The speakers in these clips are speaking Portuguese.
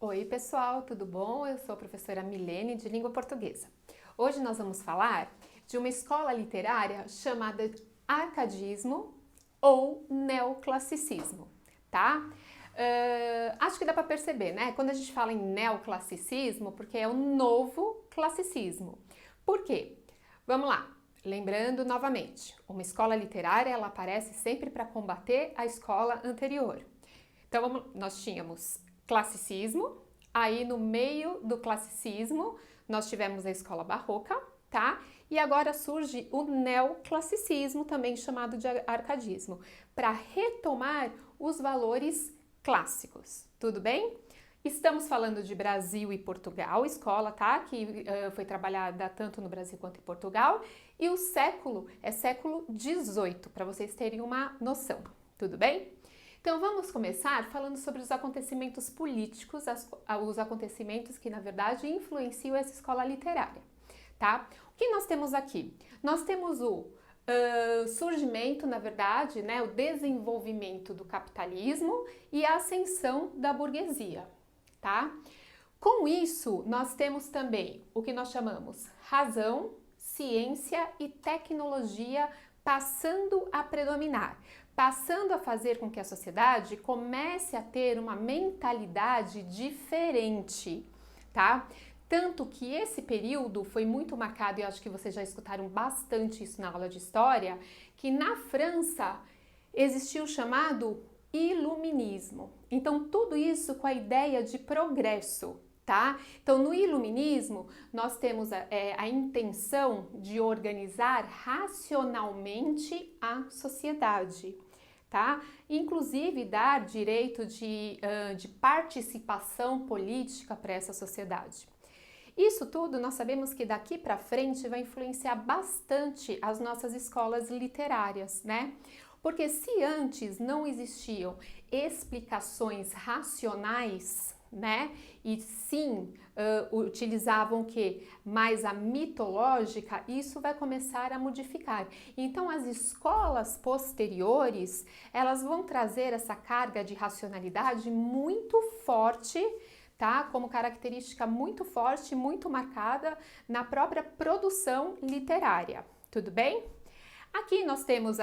Oi, pessoal, tudo bom? Eu sou a professora Milene de Língua Portuguesa. Hoje nós vamos falar de uma escola literária chamada Arcadismo ou Neoclassicismo, tá? Acho que dá para perceber, né? Quando a gente fala em neoclassicismo, porque é o novo classicismo. Por quê? Vamos lá. Lembrando novamente, uma escola literária ela aparece sempre para combater a escola anterior. Então nós tínhamos classicismo, aí no meio do classicismo nós tivemos a escola barroca, tá? E agora surge o neoclassicismo, também chamado de arcadismo, para retomar os valores clássicos, tudo bem? Estamos falando de Brasil e Portugal, escola, tá? Que foi trabalhada tanto no Brasil quanto em Portugal. E o século é século XVIII, para vocês terem uma noção, tudo bem? Então vamos começar falando sobre os acontecimentos políticos, os acontecimentos que na verdade influenciam essa escola literária, tá? O que nós temos aqui? Nós temos o surgimento, na verdade, né, o desenvolvimento do capitalismo e a ascensão da burguesia, tá? Com isso, nós temos também o que nós chamamos razão, ciência e tecnologia passando a predominar, passando a fazer com que a sociedade comece a ter uma mentalidade diferente, tá? Tanto que esse período foi muito marcado, e eu acho que vocês já escutaram bastante isso na aula de história, que na França existiu o chamado iluminismo. Então, tudo isso com a ideia de progresso, tá? Então, no iluminismo, nós temos a intenção de organizar racionalmente a sociedade, tá? Inclusive, dar direito de participação política para essa sociedade. Isso tudo nós sabemos que daqui para frente vai influenciar bastante as nossas escolas literárias, né? Porque se antes não existiam explicações racionais, né? E sim utilizavam o que? Mais a mitológica, isso vai começar a modificar. Então as escolas posteriores, elas vão trazer essa carga de racionalidade muito forte, tá? Como característica muito forte, muito marcada na própria produção literária. Tudo bem? Aqui nós temos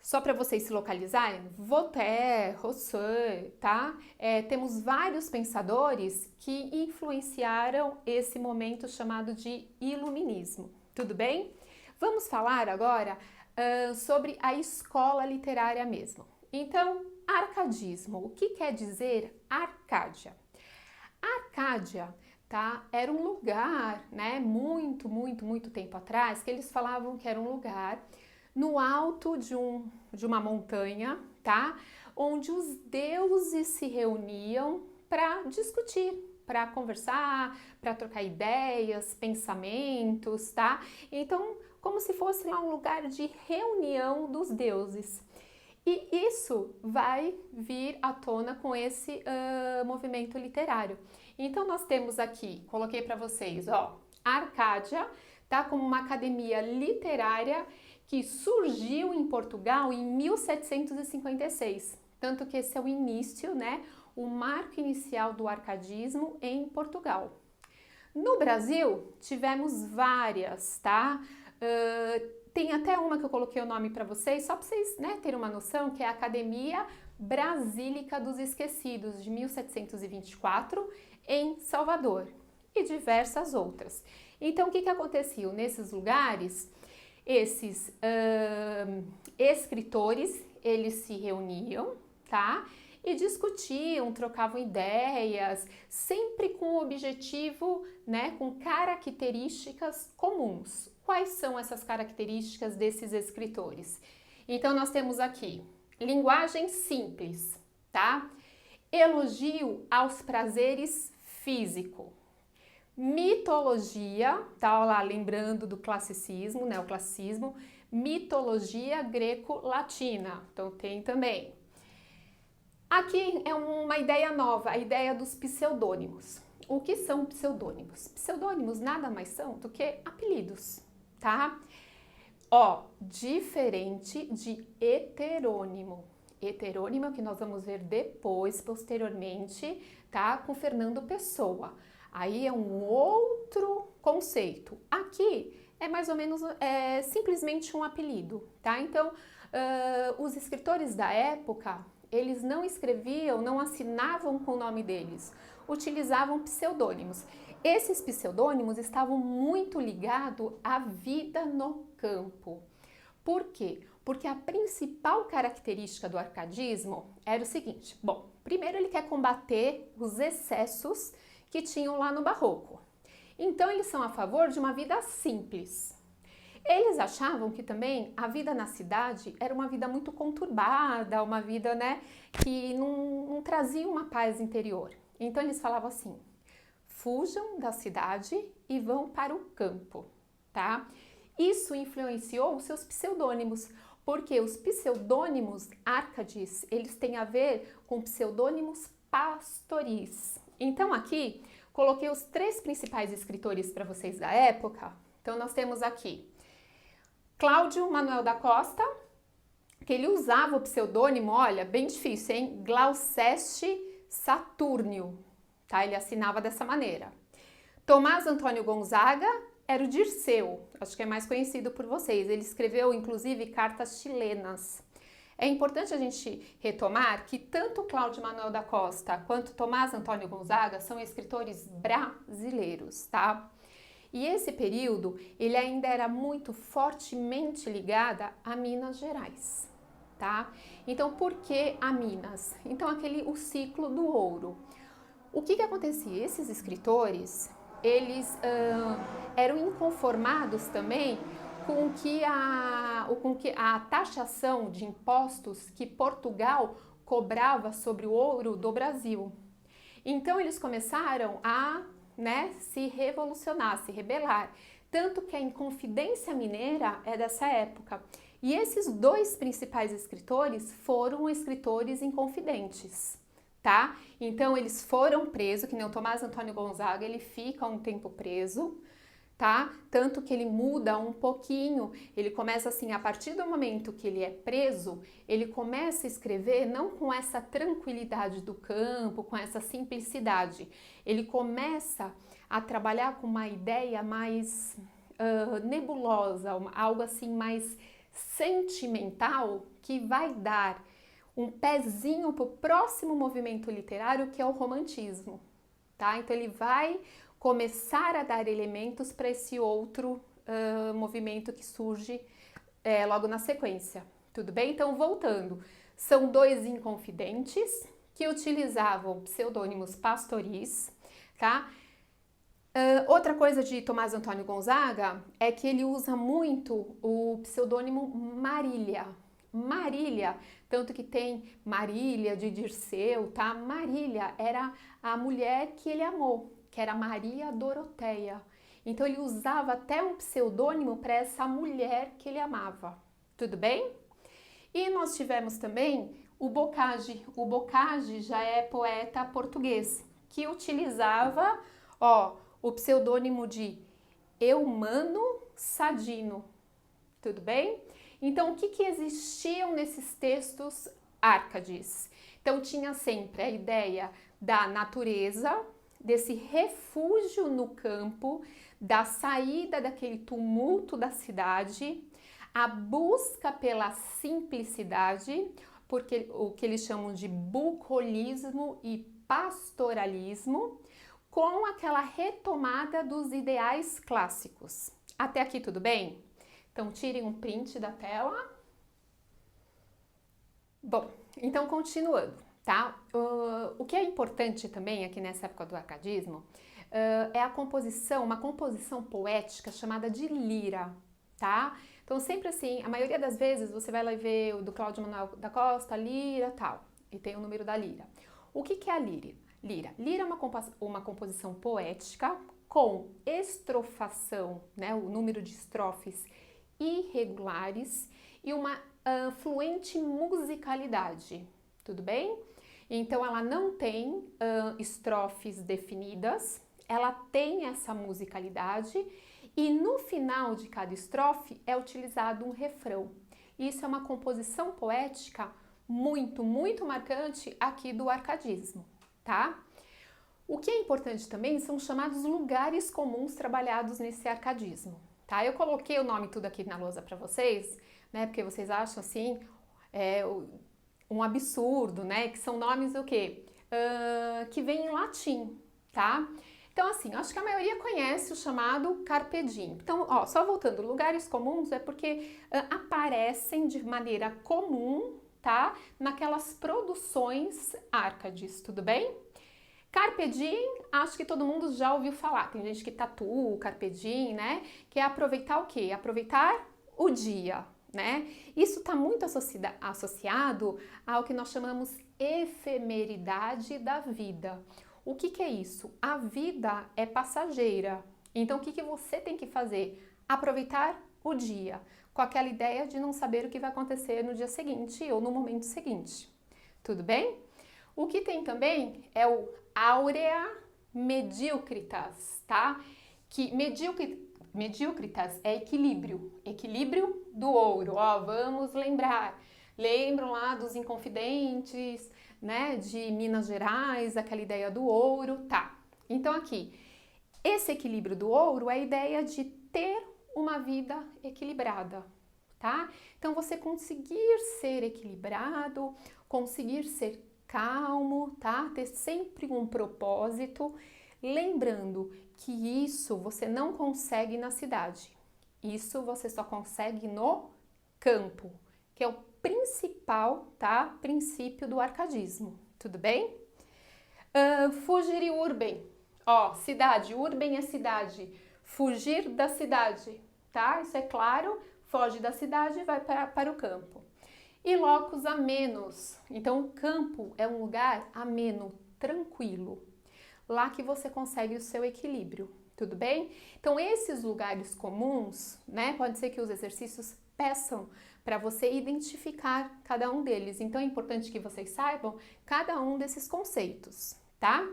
só para vocês se localizarem, Voltaire, Rousseau, tá? Temos vários pensadores que influenciaram esse momento chamado de iluminismo, tudo bem? Vamos falar agora sobre a escola literária mesmo. Então, arcadismo, o que quer dizer Arcádia? Arcádia, tá? Era um lugar, né, muito tempo atrás, que eles falavam que era um lugar no alto de uma montanha, tá? Onde os deuses se reuniam para discutir, para conversar, para trocar ideias, pensamentos, tá? Então, como se fosse lá um lugar de reunião dos deuses. E isso vai vir à tona com esse movimento literário. Então, nós temos aqui, coloquei para vocês, ó, a Arcádia, tá? Como uma academia literária que surgiu em Portugal em 1756. Tanto que esse é o início, né? O marco inicial do arcadismo em Portugal. No Brasil, tivemos várias, tá? Tem até uma que eu coloquei o nome para vocês, só para vocês, né, terem uma noção, que é a Academia Brasílica dos Esquecidos, de 1724, em Salvador, e diversas outras. Então, o que acontecia? Nesses lugares, esses escritores, eles se reuniam, tá? E discutiam, trocavam ideias, sempre com o objetivo, né, com características comuns. Quais são essas características desses escritores? Então, nós temos aqui linguagem simples, tá? Elogio aos prazeres físicos. Mitologia, tá lá lembrando do classicismo, neoclassicismo, mitologia greco-latina, então tem também. Aqui é uma ideia nova, a ideia dos pseudônimos. O que são pseudônimos? Pseudônimos nada mais são do que apelidos, tá? Ó, diferente de heterônimo. heterônima, que nós vamos ver depois, posteriormente, tá? Com Fernando Pessoa. Aí é um outro conceito. Aqui é mais ou menos simplesmente um apelido, tá? Então, os escritores da época, eles não escreviam, não assinavam com o nome deles, utilizavam pseudônimos. Esses pseudônimos estavam muito ligados à vida no campo. Por quê? Porque a principal característica do arcadismo era o seguinte: bom, primeiro ele quer combater os excessos que tinham lá no barroco. Então eles são a favor de uma vida simples. Eles achavam que também a vida na cidade era uma vida muito conturbada, uma vida, né, que não trazia uma paz interior. Então eles falavam assim: fujam da cidade e vão para o campo, tá? Isso influenciou os seus pseudônimos, porque os pseudônimos Árcades, eles têm a ver com pseudônimos pastoris. Então aqui, coloquei os 3 principais escritores para vocês da época. Então nós temos aqui Cláudio Manuel da Costa, que ele usava o pseudônimo, olha, bem difícil, hein? Glauceste Satúrnio, tá? Ele assinava dessa maneira. Tomás Antônio Gonzaga era o Dirceu, acho que é mais conhecido por vocês. Ele escreveu, inclusive, cartas chilenas. É importante a gente retomar que tanto Cláudio Manuel da Costa quanto Tomás Antônio Gonzaga são escritores brasileiros, tá? E esse período, ele ainda era muito fortemente ligado a Minas Gerais, tá? Então, por que a Minas? Então, o ciclo do ouro. O que acontecia? Esses escritores, eles eram inconformados também com que a taxação de impostos que Portugal cobrava sobre o ouro do Brasil. Então eles começaram a, né, se revolucionar, se rebelar. Tanto que a Inconfidência Mineira é dessa época. E esses 2 principais escritores foram escritores inconfidentes, tá? Então eles foram presos, que nem o Tomás Antônio Gonzaga, ele fica um tempo preso, tá? Tanto que ele muda um pouquinho, ele começa assim, a partir do momento que ele é preso, ele começa a escrever não com essa tranquilidade do campo, com essa simplicidade, ele começa a trabalhar com uma ideia mais nebulosa, algo assim mais sentimental, que vai dar um pezinho para o próximo movimento literário, que é o romantismo, tá? Então ele vai começar a dar elementos para esse outro movimento que surge logo na sequência, tudo bem? Então, voltando, são 2 inconfidentes que utilizavam pseudônimos pastoris, tá? Outra coisa de Tomás Antônio Gonzaga é que ele usa muito o pseudônimo Marília. Marília, tanto que tem Marília de Dirceu, tá? Marília era a mulher que ele amou, que era Maria Doroteia. Então ele usava até um pseudônimo para essa mulher que ele amava. Tudo bem? E nós tivemos também o Bocage. O Bocage já é poeta português, que utilizava, o pseudônimo de Eumano Sadino. Tudo bem? Então, o que existiam nesses textos Árcades? Então, tinha sempre a ideia da natureza, desse refúgio no campo, da saída daquele tumulto da cidade, a busca pela simplicidade, porque o que eles chamam de bucolismo e pastoralismo, com aquela retomada dos ideais clássicos. Até aqui tudo bem? Então tirem um print da tela. Bom, então continuando, tá? O que é importante também aqui nessa época do arcadismo é a composição, uma composição poética chamada de lira, tá? Então sempre assim, a maioria das vezes você vai lá ver o do Cláudio Manuel da Costa, lira, tal, e tem o número da lira. O que é a lira? Lira é uma composição poética com estrofação, né, o número de estrofes irregulares e uma fluente musicalidade, tudo bem? Então ela não tem estrofes definidas, ela tem essa musicalidade e no final de cada estrofe é utilizado um refrão. Isso é uma composição poética muito marcante aqui do arcadismo, tá? O que é importante também são os chamados lugares comuns trabalhados nesse arcadismo, tá? Eu coloquei o nome tudo aqui na lousa para vocês, né? Porque vocês acham assim um absurdo, né? Que são nomes o quê? Que vem em latim, tá? Então, assim, acho que a maioria conhece o chamado carpe diem. Então, ó, só voltando, lugares comuns é porque aparecem de maneira comum, tá? Naquelas produções Arcades, tudo bem? Carpe diem, acho que todo mundo já ouviu falar. Tem gente que tatua o carpe diem, né? Que é aproveitar o quê? Aproveitar o dia, né? Isso está muito associado ao que nós chamamos efemeridade da vida. O que é isso? A vida é passageira. Então, o que você tem que fazer? Aproveitar o dia, com aquela ideia de não saber o que vai acontecer no dia seguinte ou no momento seguinte. Tudo bem? O que tem também é o aurea mediocritas, tá? Que mediocritas é equilíbrio, equilíbrio do ouro. Ó, vamos lembrar. Lembram lá dos Inconfidentes, né, de Minas Gerais, aquela ideia do ouro, tá? Então aqui, esse equilíbrio do ouro é a ideia de ter uma vida equilibrada, tá? Então você conseguir ser equilibrado, conseguir ser calmo, tá? Ter sempre um propósito, lembrando que isso você não consegue na cidade. Isso você só consegue no campo, que é o principal, tá? Princípio do arcadismo, tudo bem? Fugir urbem, ó, cidade, urbem é cidade, fugir da cidade, tá? Isso é claro, foge da cidade e vai para o campo. E locus amenos, então o campo é um lugar ameno, tranquilo, lá que você consegue o seu equilíbrio, tudo bem? Então esses lugares comuns, né, pode ser que os exercícios peçam para você identificar cada um deles. Então é importante que vocês saibam cada um desses conceitos, tá?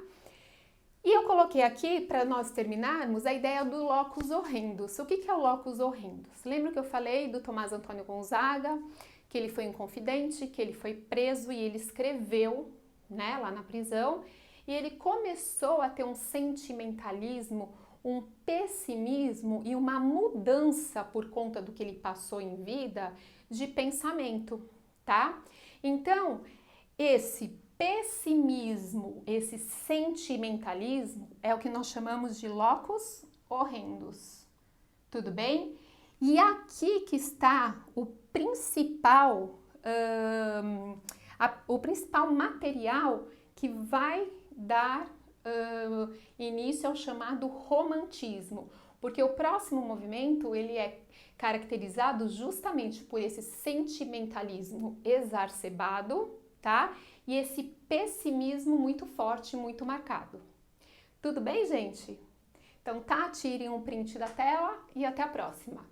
E eu coloquei aqui, para nós terminarmos, a ideia do locus horrendus. O que é o locus horrendus? Lembra que eu falei do Tomás Antônio Gonzaga, que ele foi um confidente, que ele foi preso e ele escreveu, né, lá na prisão, e ele começou a ter um sentimentalismo, um pessimismo e uma mudança por conta do que ele passou em vida de pensamento, tá? Então, esse pessimismo, esse sentimentalismo é o que nós chamamos de locus horrendus, tudo bem? E aqui que está o principal material que vai dar início ao chamado romantismo, porque o próximo movimento ele é caracterizado justamente por esse sentimentalismo exacerbado, tá? E esse pessimismo muito forte, muito marcado. Tudo bem, gente? Então tá, tirem um print da tela e até a próxima.